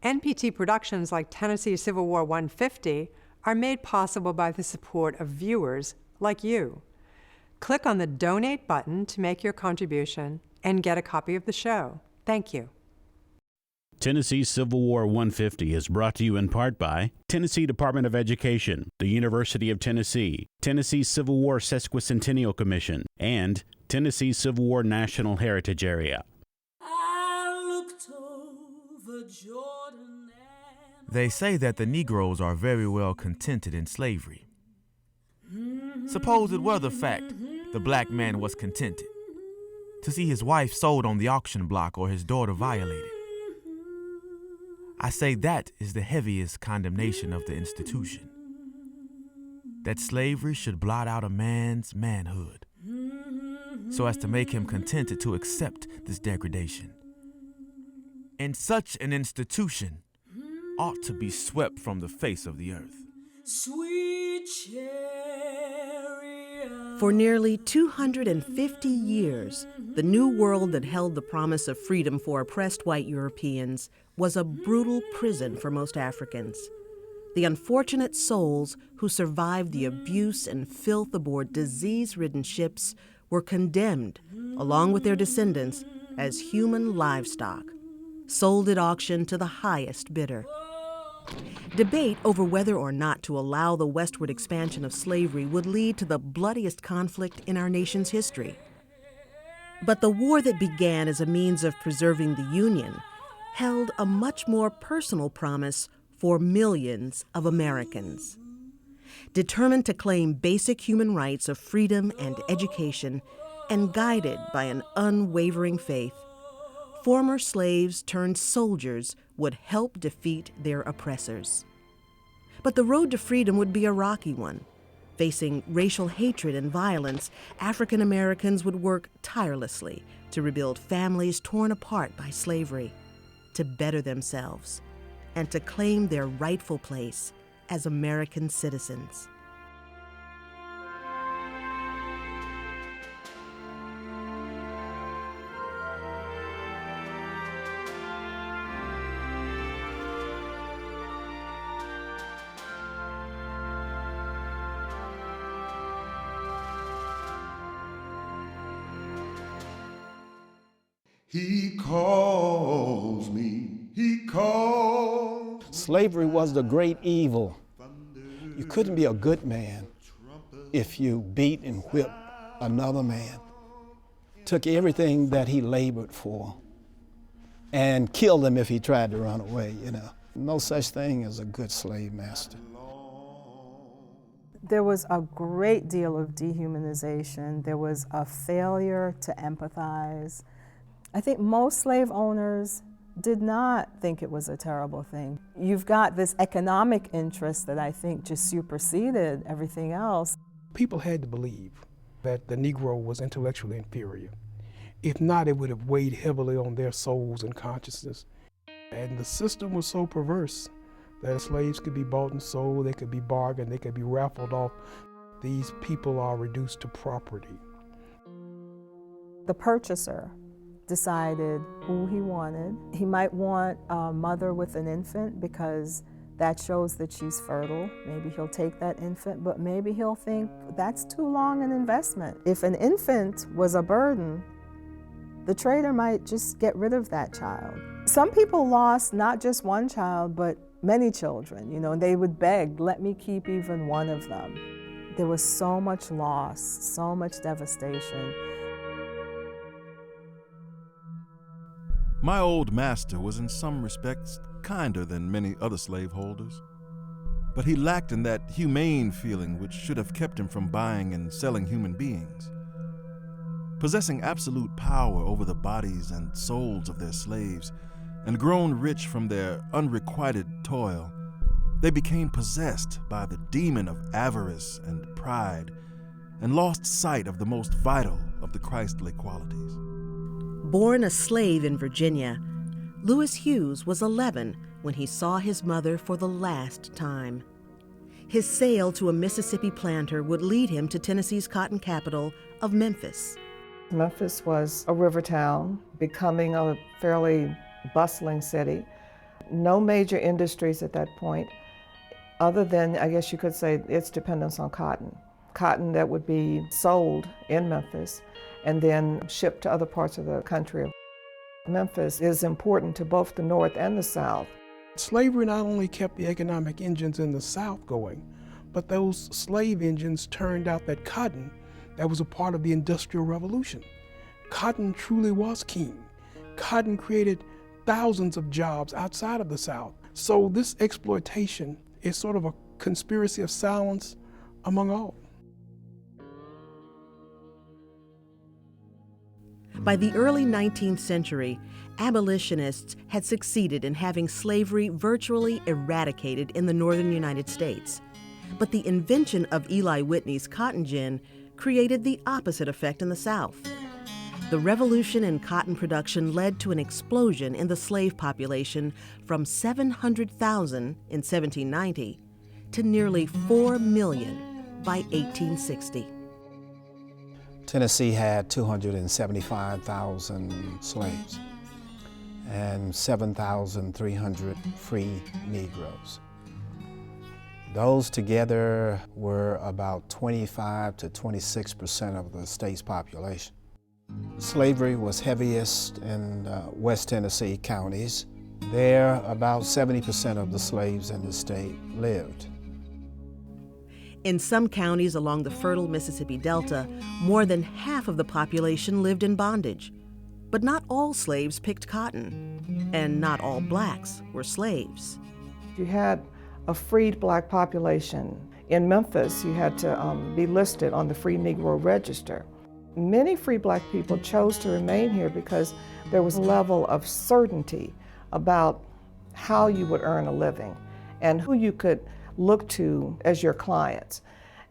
NPT productions like Tennessee Civil War 150 are made possible by the support of viewers like you. Click on the Donate button to make your contribution and get a copy of the show. Thank you. Tennessee Civil War 150 is brought to you in part by Tennessee Department of Education, the University of Tennessee, Tennessee Civil War Sesquicentennial Commission, and Tennessee Civil War National Heritage Area. They say that the Negroes are very well contented in slavery. Suppose it were the fact the black man was contented to see his wife sold on the auction block or his daughter violated. I say that is the heaviest condemnation of the institution. That slavery should blot out a man's manhood so as to make him contented to accept this degradation. And such an institution ought to be swept from the face of the earth. Sweet chariot. For nearly 250 years, the New World that held the promise of freedom for oppressed white Europeans was a brutal prison for most Africans. The unfortunate souls who survived the abuse and filth aboard disease-ridden ships were condemned, along with their descendants, as human livestock, sold at auction to the highest bidder. Debate over whether or not to allow the westward expansion of slavery would lead to the bloodiest conflict in our nation's history. But the war that began as a means of preserving the Union held a much more personal promise for millions of Americans. Determined to claim basic human rights of freedom and education, and guided by an unwavering faith, former slaves turned soldiers would help defeat their oppressors. But the road to freedom would be a rocky one. Facing racial hatred and violence, African Americans would work tirelessly to rebuild families torn apart by slavery, to better themselves, and to claim their rightful place as American citizens. He calls me, he calls. Slavery was the great evil. You couldn't be a good man if you beat and whipped another man. Took everything that he labored for and killed him if he tried to run away, you know. No such thing as a good slave master. There was a great deal of dehumanization. There was a failure to empathize. I think most slave owners did not think it was a terrible thing. You've got this economic interest that I think just superseded everything else. People had to believe that the Negro was intellectually inferior. If not, it would have weighed heavily on their souls and consciousness. And the system was so perverse that slaves could be bought and sold, they could be bargained, they could be raffled off. These people are reduced to property. The purchaser decided who he wanted. He might want a mother with an infant because that shows that she's fertile. Maybe he'll take that infant, but maybe he'll think that's too long an investment. If an infant was a burden, the trader might just get rid of that child. Some people lost not just one child, but many children, you know, and they would beg, let me keep even one of them. There was so much loss, so much devastation. My old master was in some respects kinder than many other slaveholders, but he lacked in that humane feeling which should have kept him from buying and selling human beings. Possessing absolute power over the bodies and souls of their slaves, and grown rich from their unrequited toil, they became possessed by the demon of avarice and pride, and lost sight of the most vital of the Christly qualities. Born a slave in Virginia, Lewis Hughes was 11 when he saw his mother for the last time. His sale to a Mississippi planter would lead him to Tennessee's cotton capital of Memphis. Memphis was a river town, becoming a fairly bustling city. No major industries at that point, other than, I guess you could say, its dependence on cotton. Cotton that would be sold in Memphis and then shipped to other parts of the country. Memphis is important to both the North and the South. Slavery not only kept the economic engines in the South going, but those slave engines turned out that cotton, that was a part of the Industrial Revolution. Cotton truly was king. Cotton created thousands of jobs outside of the South. So this exploitation is sort of a conspiracy of silence among all. By the early 19th century, abolitionists had succeeded in having slavery virtually eradicated in the northern United States. But the invention of Eli Whitney's cotton gin created the opposite effect in the South. The revolution in cotton production led to an explosion in the slave population from 700,000 in 1790 to nearly 4 million by 1860. Tennessee had 275,000 slaves and 7,300 free Negroes. Those together were about 25 to 26% of the state's population. Slavery was heaviest in West Tennessee counties. There, about 70% of the slaves in the state lived. In some counties along the fertile Mississippi Delta, more than half of the population lived in bondage. But not all slaves picked cotton, and not all blacks were slaves. You had a freed black population. In Memphis, you had to be listed on the Free Negro Register. Many free black people chose to remain here because there was a level of certainty about how you would earn a living and who you could look to as your clients.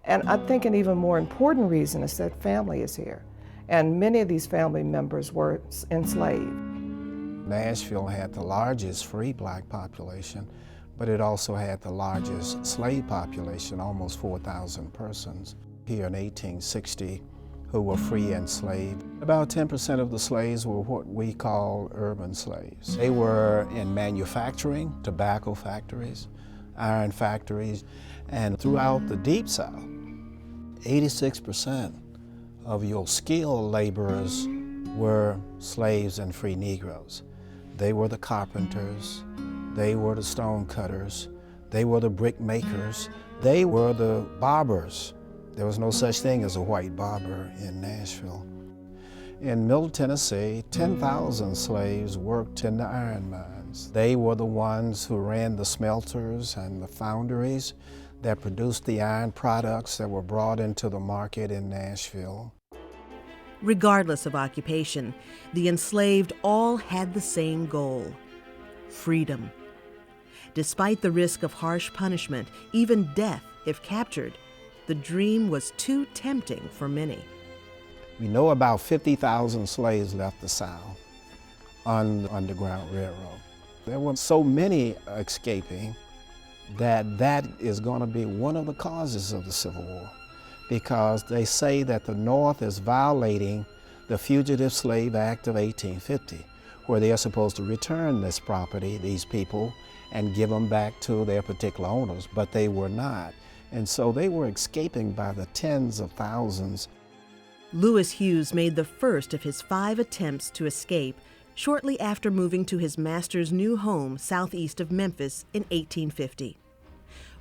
And I think an even more important reason is that family is here. And many of these family members were enslaved. Nashville had the largest free black population, but it also had the largest slave population, almost 4,000 persons. Here in 1860, who were free and enslaved. About 10% of the slaves were what we call urban slaves. They were in manufacturing, tobacco factories, iron factories, and throughout the Deep South, 86% of your skilled laborers were slaves and free Negroes. They were the carpenters, they were the stone cutters, they were the brick makers, they were the barbers. There was no such thing as a white barber in Nashville. In Middle Tennessee, 10,000 slaves worked in the iron mines. They were the ones who ran the smelters and the foundries that produced the iron products that were brought into the market in Nashville. Regardless of occupation, the enslaved all had the same goal: freedom. Despite the risk of harsh punishment, even death if captured, the dream was too tempting for many. We know about 50,000 slaves left the South on the Underground Railroad. There were so many escaping that is going to be one of the causes of the Civil War, because they say that the North is violating the Fugitive Slave Act of 1850, where they are supposed to return this property, these people, and give them back to their particular owners, but they were not. And so they were escaping by the tens of thousands. Lewis Hughes made the first of his 5 attempts to escape shortly after moving to his master's new home southeast of Memphis in 1850.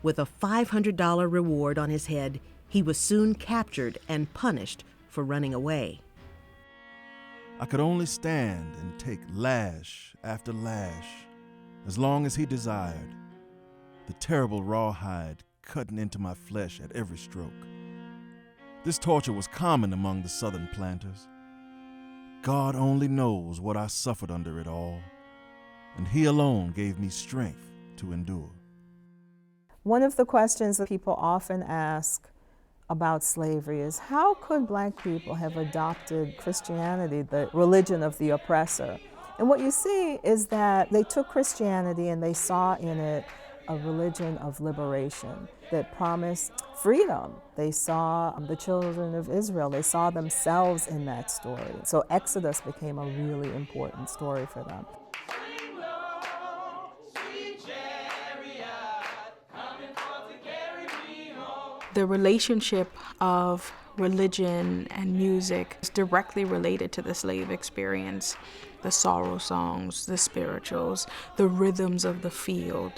With a $500 reward on his head, he was soon captured and punished for running away. I could only stand and take lash after lash, as long as he desired, the terrible rawhide cutting into my flesh at every stroke. This torture was common among the Southern planters. God only knows what I suffered under it all, and He alone gave me strength to endure. One of the questions that people often ask about slavery is, how could black people have adopted Christianity, the religion of the oppressor? And what you see is that they took Christianity and they saw in it a religion of liberation that promised freedom. They saw the children of Israel. They saw themselves in that story. So Exodus became a really important story for them. The relationship of religion and music is directly related to the slave experience. The sorrow songs, the spirituals, the rhythms of the field,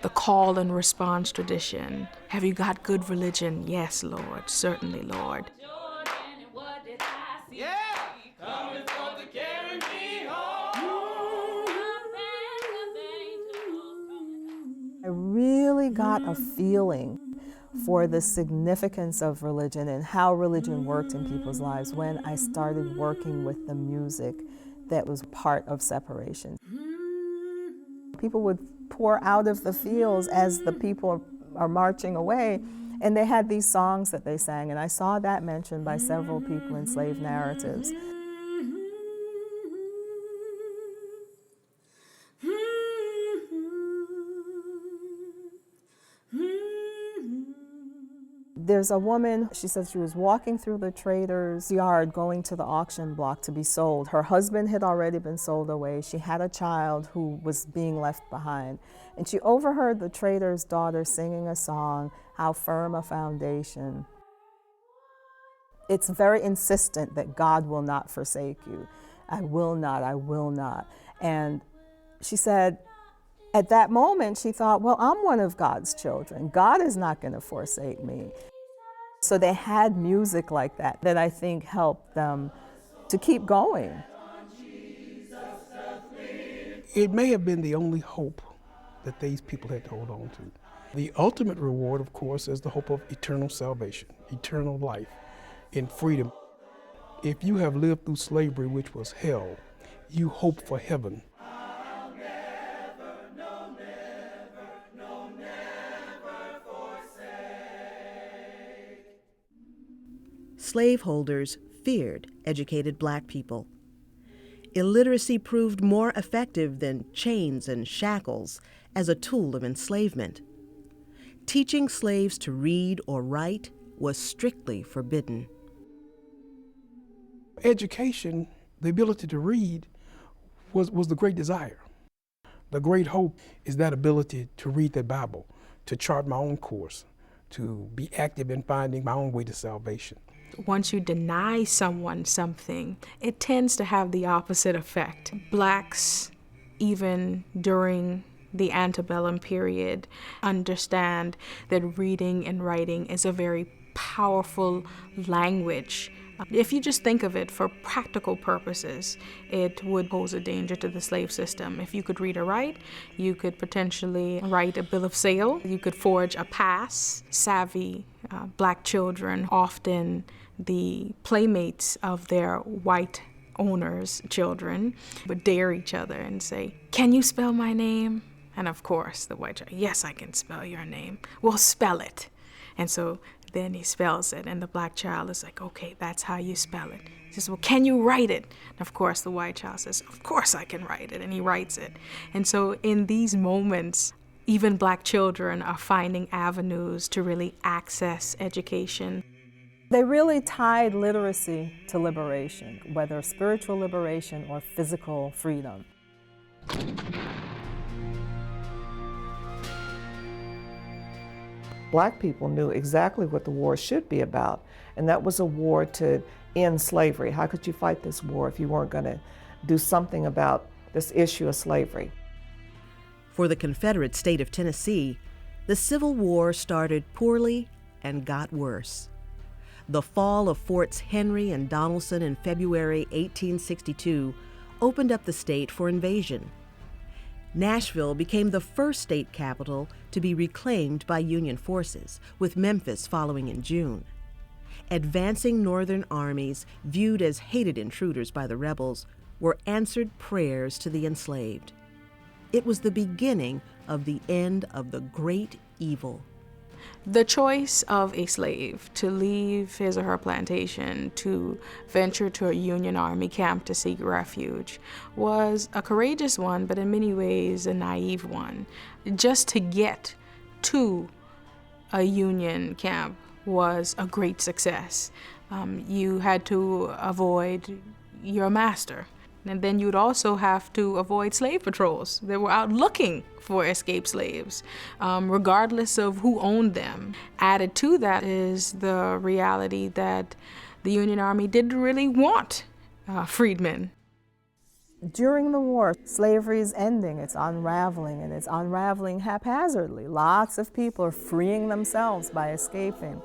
the call and response tradition. Have you got good religion? Yes, Lord. Certainly, Lord. I really got a feeling for the significance of religion and how religion worked in people's lives when I started working with the music that was part of separation. People would pour out of the fields as the people are marching away, and they had these songs that they sang, and I saw that mentioned by several people in slave narratives. There's a woman, she said she was walking through the trader's yard going to the auction block to be sold. Her husband had already been sold away. She had a child who was being left behind. And she overheard the trader's daughter singing a song, "How Firm a Foundation." It's very insistent that God will not forsake you. I will not, I will not. And she said, at that moment, she thought, well, I'm one of God's children. God is not going to forsake me. So they had music like that that I think helped them to keep going. It may have been the only hope that these people had to hold on to. The ultimate reward, of course, is the hope of eternal salvation, eternal life, in freedom. If you have lived through slavery, which was hell, you hope for heaven. Slaveholders feared educated black people. Illiteracy proved more effective than chains and shackles as a tool of enslavement. Teaching slaves to read or write was strictly forbidden. Education, the ability to read, was the great desire. The great hope is that ability to read the Bible, to chart my own course, to be active in finding my own way to salvation. Once you deny someone something, it tends to have the opposite effect. Blacks, even during the antebellum period, understand that reading and writing is a very powerful language. If you just think of it for practical purposes, it would pose a danger to the slave system. If you could read or write, you could potentially write a bill of sale. You could forge a pass. Savvy black children, often the playmates of their white owners' children, would dare each other and say, "Can you spell my name?" And of course, the white child, "Yes, I can spell your name." "Well, spell it." And so then he spells it, and the black child is like, "Okay, that's how you spell it." He says, "Well, can you write it?" And of course, the white child says, "Of course I can write it," and he writes it. And so in these moments, even black children are finding avenues to really access education. They really tied literacy to liberation, whether spiritual liberation or physical freedom. Black people knew exactly what the war should be about, and that was a war to end slavery. How could you fight this war if you weren't going to do something about this issue of slavery? For the Confederate state of Tennessee, the Civil War started poorly and got worse. The fall of Forts Henry and Donelson in February 1862 opened up the state for invasion. Nashville became the first state capital to be reclaimed by Union forces, with Memphis following in June. Advancing Northern armies, viewed as hated intruders by the rebels, were answered prayers to the enslaved. It was the beginning of the end of the great evil. The choice of a slave to leave his or her plantation to venture to a Union Army camp to seek refuge was a courageous one, but in many ways a naive one. Just to get to a Union camp was a great success. You had to avoid your master. And then you'd also have to avoid slave patrols that were out looking for escaped slaves, regardless of who owned them. Added to that is the reality that the Union Army didn't really want freedmen. During the war, slavery is ending, it's unraveling, and it's unraveling haphazardly. Lots of people are freeing themselves by escaping.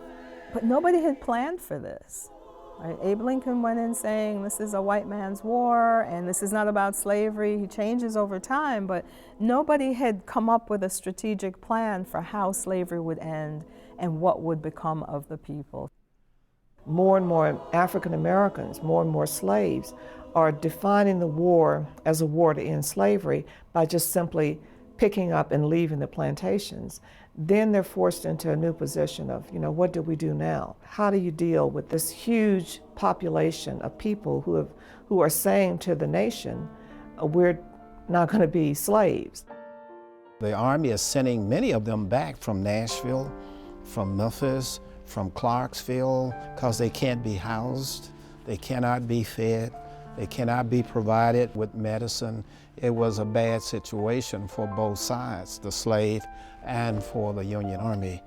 But nobody had planned for this. Right? Abe Lincoln went in saying this is a white man's war and this is not about slavery. He changes over time, but nobody had come up with a strategic plan for how slavery would end and what would become of the people. More and more African Americans, more and more slaves are defining the war as a war to end slavery by just simply picking up and leaving the plantations. Then they're forced into a new position of, what do we do now? How do you deal with this huge population of people who are saying to the nation, we're not going to be slaves? The Army is sending many of them back from Nashville, from Memphis, from Clarksville, because they can't be housed, they cannot be fed, they cannot be provided with medicine. It was a bad situation for both sides, the slave and for the Union Army.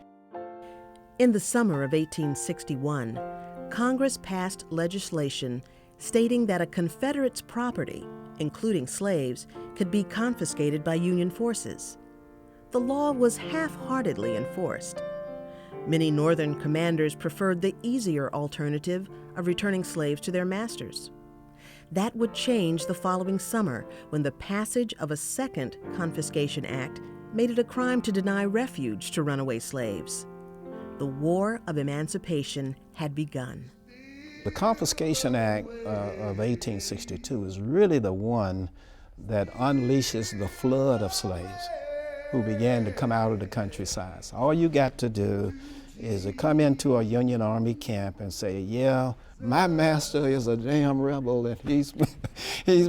In the summer of 1861, Congress passed legislation stating that a Confederate's property, including slaves, could be confiscated by Union forces. The law was half-heartedly enforced. Many Northern commanders preferred the easier alternative of returning slaves to their masters. That would change the following summer when the passage of a second Confiscation Act made it a crime to deny refuge to runaway slaves. The War of Emancipation had begun. The Confiscation Act of 1862 is really the one that unleashes the flood of slaves who began to come out of the countryside. All you got to do is to come into a Union Army camp and say, yeah, my master is a damn rebel and he's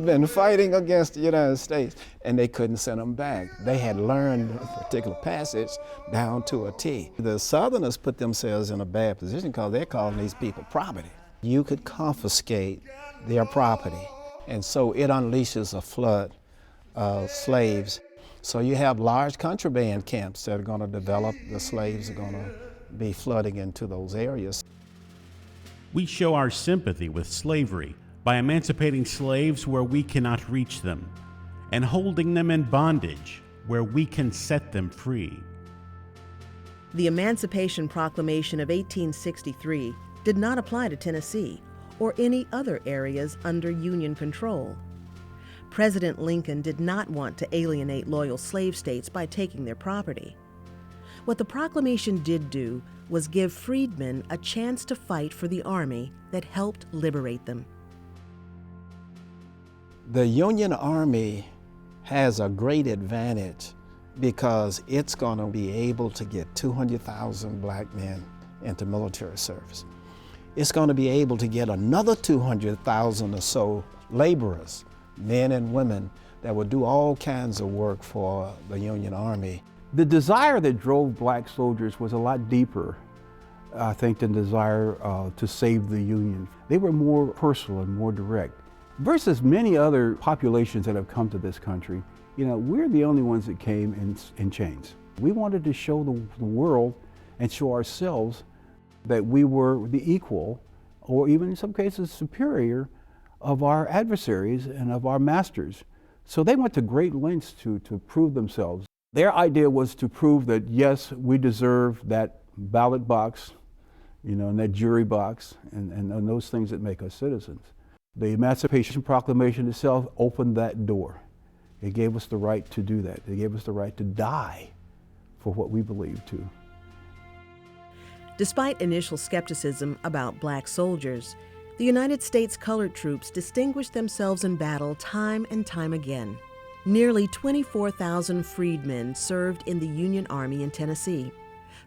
been fighting against the United States. And they couldn't send him back. They had learned a particular passage down to a T. The Southerners put themselves in a bad position because they're calling these people property. You could confiscate their property. And so it unleashes a flood of slaves. So you have large contraband camps that are going to develop. The slaves are going to be flooding into those areas. We show our sympathy with slavery by emancipating slaves where we cannot reach them and holding them in bondage where we can set them free. The Emancipation Proclamation of 1863 did not apply to Tennessee or any other areas under Union control. President Lincoln did not want to alienate loyal slave states by taking their property. What the proclamation did do was give freedmen a chance to fight for the army that helped liberate them. The Union Army has a great advantage because it's going to be able to get 200,000 black men into military service. It's going to be able to get another 200,000 or so laborers, men and women, that would do all kinds of work for the Union Army. The desire that drove black soldiers was a lot deeper, I think, than the desire to save the Union. They were more personal and more direct. Versus many other populations that have come to this country, we're the only ones that came in chains. We wanted to show the world and show ourselves that we were the equal, or even in some cases superior, of our adversaries and of our masters. So they went to great lengths to prove themselves. Their idea was to prove that, yes, we deserve that ballot box, and that jury box, and those things that make us citizens. The Emancipation Proclamation itself opened that door. It gave us the right to do that. It gave us the right to die for what we believed to. Despite initial skepticism about black soldiers, the United States colored troops distinguished themselves in battle time and time again. Nearly 24,000 freedmen served in the Union Army in Tennessee,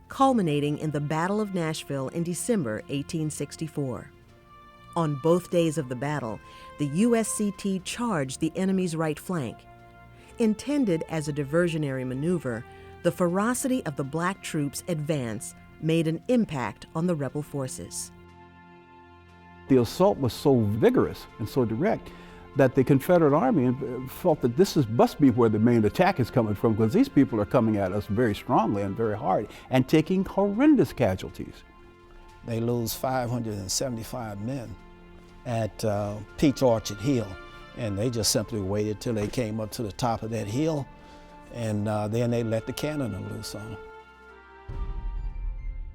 culminating in the Battle of Nashville in December 1864. On both days of the battle, the USCT charged the enemy's right flank. Intended as a diversionary maneuver, the ferocity of the black troops' advance made an impact on the rebel forces. The assault was so vigorous and so direct that the Confederate Army felt that must be where the main attack is coming from, because these people are coming at us very strongly and very hard and taking horrendous casualties. They lose 575 men at Peach Orchard Hill, and they just simply waited till they came up to the top of that hill, and then they let the cannon loose on them.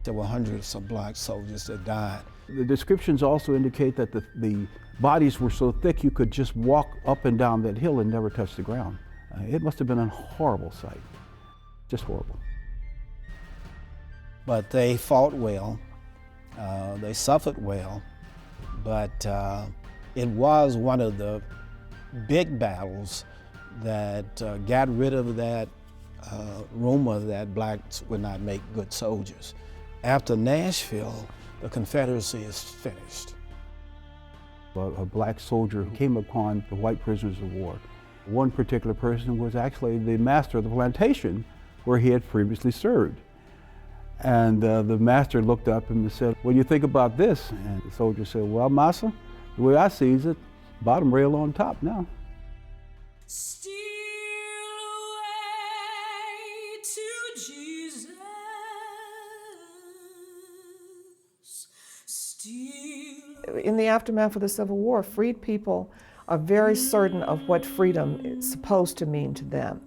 There were hundreds of black soldiers that died. The descriptions also indicate that the bodies were so thick you could just walk up and down that hill and never touch the ground. It must have been a horrible sight, just horrible. But they fought well, they suffered well, but it was one of the big battles that got rid of that rumor that blacks would not make good soldiers. After Nashville, the Confederacy is finished. A black soldier who came upon the white prisoners of war. One particular person was actually the master of the plantation where he had previously served. And the master looked up and said, "What do you think about this?" And the soldier said, "Well, massa, the way I sees it, bottom rail on top now." Steal away to Jesus. In the aftermath of the Civil War, freed people are very certain of what freedom is supposed to mean to them.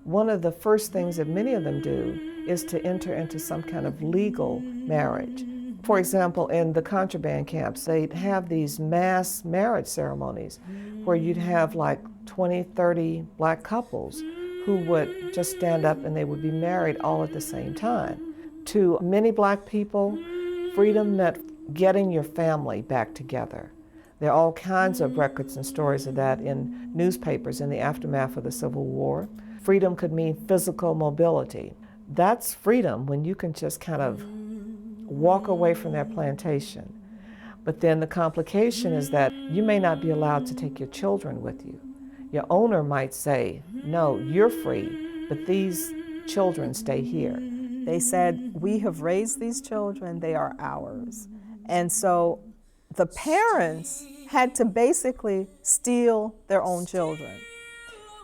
One of the first things that many of them do is to enter into some kind of legal marriage. For example, in the contraband camps, they'd have these mass marriage ceremonies where you'd have like 20, 30 black couples who would just stand up and they would be married all at the same time. To many black people, freedom meant getting your family back together. There are all kinds of records and stories of that in newspapers in the aftermath of the Civil War. Freedom could mean physical mobility. That's freedom when you can just kind of walk away from that plantation. But then the complication is that you may not be allowed to take your children with you. Your owner might say, "No, you're free, but these children stay here." They said, "We have raised these children, they are ours." And so the parents had to basically steal their own children.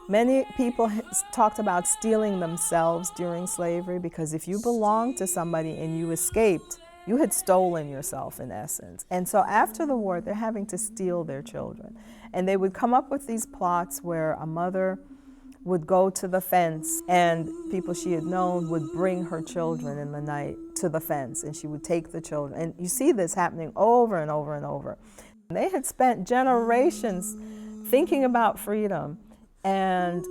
Many people talked about stealing themselves during slavery, because if you belonged to somebody and you escaped, you had stolen yourself in essence. And so after the war, they're having to steal their children. And they would come up with these plots where a mother would go to the fence and people she had known would bring her children in the night to the fence, and she would take the children. And you see this happening over and over and over. They had spent generations thinking about freedom and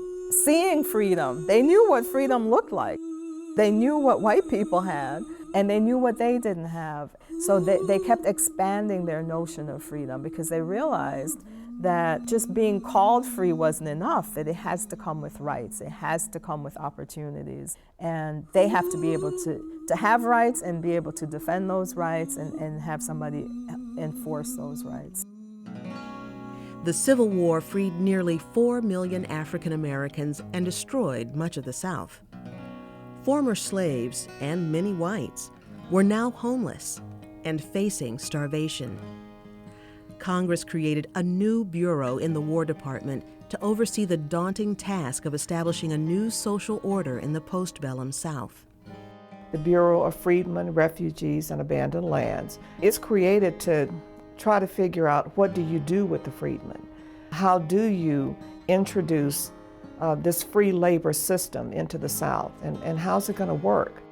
seeing freedom. They knew what freedom looked like. They knew what white people had, and they knew what they didn't have. So they kept expanding their notion of freedom, because they realized that just being called free wasn't enough, that it has to come with rights, it has to come with opportunities. And they have to be able to have rights and be able to defend those rights and have somebody enforce those rights. The Civil War freed nearly 4 million African Americans and destroyed much of the South. Former slaves, and many whites, were now homeless and facing starvation. Congress created a new bureau in the War Department to oversee the daunting task of establishing a new social order in the postbellum South. The Bureau of Freedmen, Refugees, and Abandoned Lands. It's created to try to figure out, what do you do with the freedmen? How do you introduce this free labor system into the South, and how's it going to work?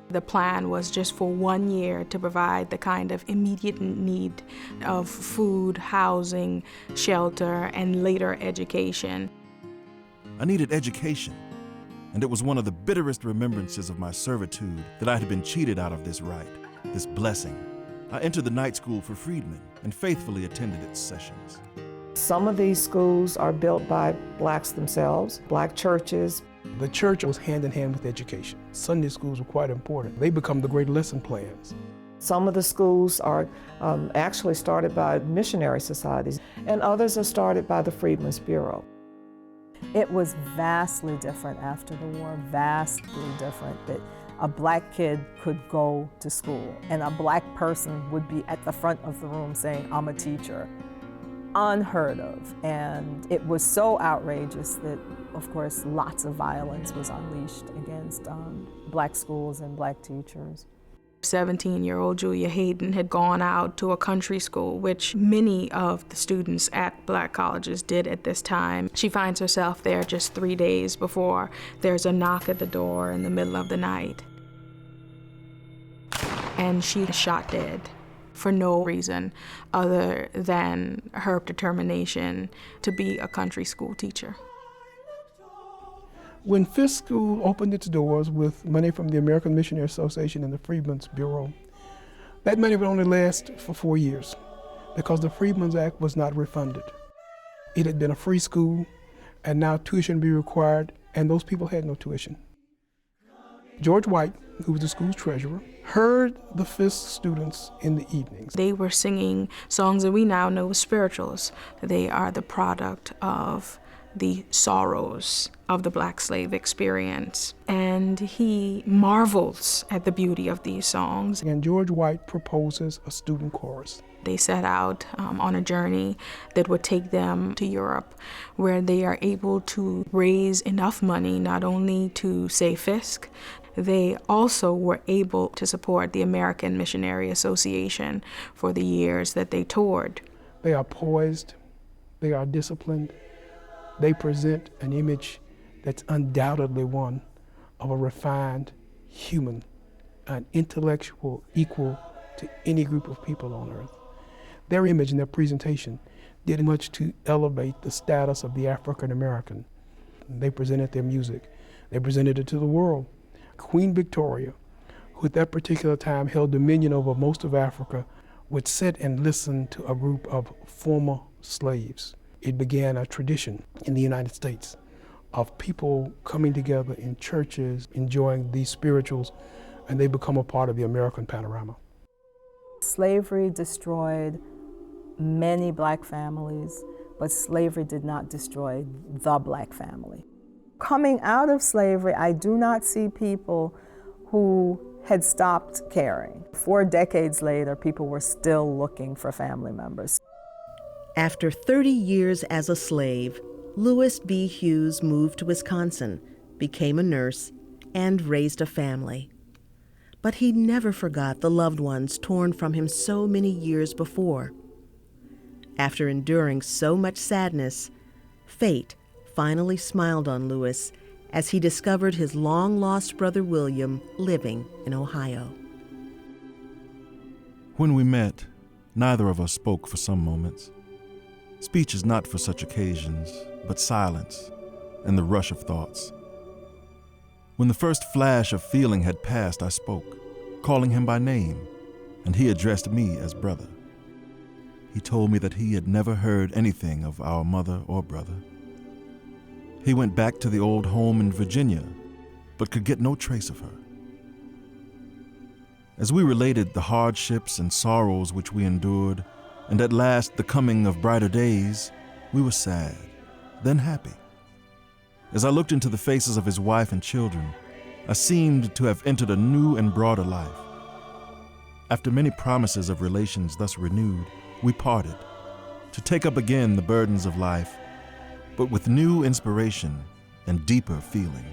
The plan was just for 1 year to provide the kind of immediate need of food, housing, shelter, and later education. I needed education, and it was one of the bitterest remembrances of my servitude that I had been cheated out of this right, this blessing. I entered the night school for freedmen and faithfully attended its sessions. Some of these schools are built by blacks themselves, black churches. The church was hand in hand with education. Sunday schools were quite important. They become the great lesson plans. Some of the schools are actually started by missionary societies, and others are started by the Freedmen's Bureau. It was vastly different after the war, vastly different, that a black kid could go to school and a black person would be at the front of the room saying, "I'm a teacher. unheard of. And it was so outrageous that, of course, lots of violence was unleashed against black schools and black teachers. 17-year-old Julia Hayden had gone out to a country school, which many of the students at black colleges did at this time. She finds herself there just 3 days before there's a knock at the door in the middle of the night. And she is shot dead for no reason other than her determination to be a country school teacher. When Fisk School opened its doors with money from the American Missionary Association and the Freedmen's Bureau, that money would only last for 4 years because the Freedmen's Act was not refunded. It had been a free school, and now tuition would be required, and those people had no tuition. George White, who was the school's treasurer, heard the Fisk students in the evenings. They were singing songs that we now know as spirituals. They are the product of the sorrows of the black slave experience. And he marvels at the beauty of these songs. And George White proposes a student chorus. They set out on a journey that would take them to Europe, where they are able to raise enough money not only to save Fisk, they also were able to support the American Missionary Association for the years that they toured. They are poised, they are disciplined, they present an image that's undoubtedly one of a refined human, an intellectual equal to any group of people on earth. Their image and their presentation did much to elevate the status of the African American. They presented their music. They presented it to the world. Queen Victoria, who at that particular time held dominion over most of Africa, would sit and listen to a group of former slaves. It began a tradition in the United States of people coming together in churches, enjoying these spirituals, and they become a part of the American panorama. Slavery destroyed many black families, but slavery did not destroy the black family. Coming out of slavery, I do not see people who had stopped caring. 4 decades later, people were still looking for family members. After 30 years as a slave, Lewis B. Hughes moved to Wisconsin, became a nurse, and raised a family. But he never forgot the loved ones torn from him so many years before. After enduring so much sadness, fate finally smiled on Lewis as he discovered his long-lost brother William living in Ohio. When we met, neither of us spoke for some moments. Speech is not for such occasions, but silence and the rush of thoughts. When the first flash of feeling had passed, I spoke, calling him by name, and he addressed me as brother. He told me that he had never heard anything of our mother or brother. He went back to the old home in Virginia, but could get no trace of her. As we related the hardships and sorrows which we endured, and at last the coming of brighter days, we were sad, then happy. As I looked into the faces of his wife and children, I seemed to have entered a new and broader life. After many promises of relations thus renewed, we parted, to take up again the burdens of life, but with new inspiration and deeper feeling.